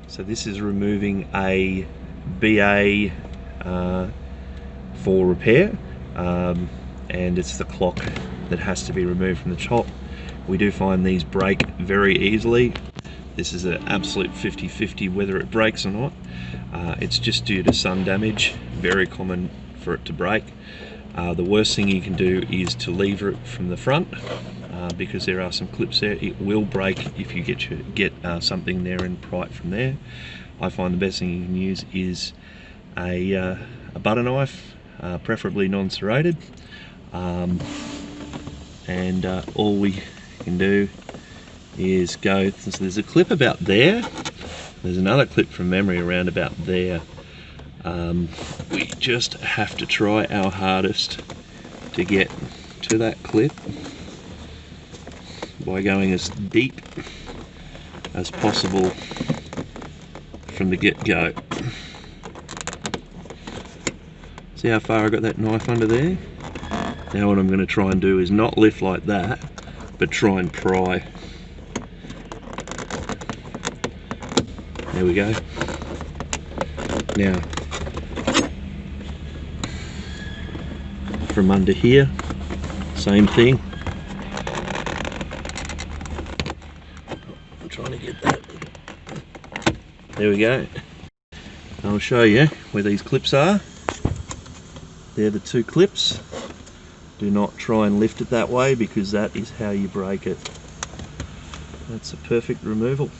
So this is removing a BA for repair, and it's the clock that has to be removed from the top. We do find these break very easily. This is an absolute 50-50 whether it breaks or not. It's just due to sun damage, very common for it to break. The worst thing you can do is to lever it from the front, because there are some clips there. It will break if you get something there and pry it from there. I find the best thing you can use is a butter knife, preferably non-serrated, and all we can do is go, so there's a clip about there, there's another clip from memory around about there. We just have to try our hardest to get to that clip by going as deep as possible from the get-go. See how far I got that knife under there? Now what I'm going to try and do is not lift like that, but try and pry. There we go. Now, from under here, same thing. I'm trying to get that. There we go. I'll show you where these clips are. They're the two clips. Do not try and lift it that way, because that is how you break it. That's a perfect removal.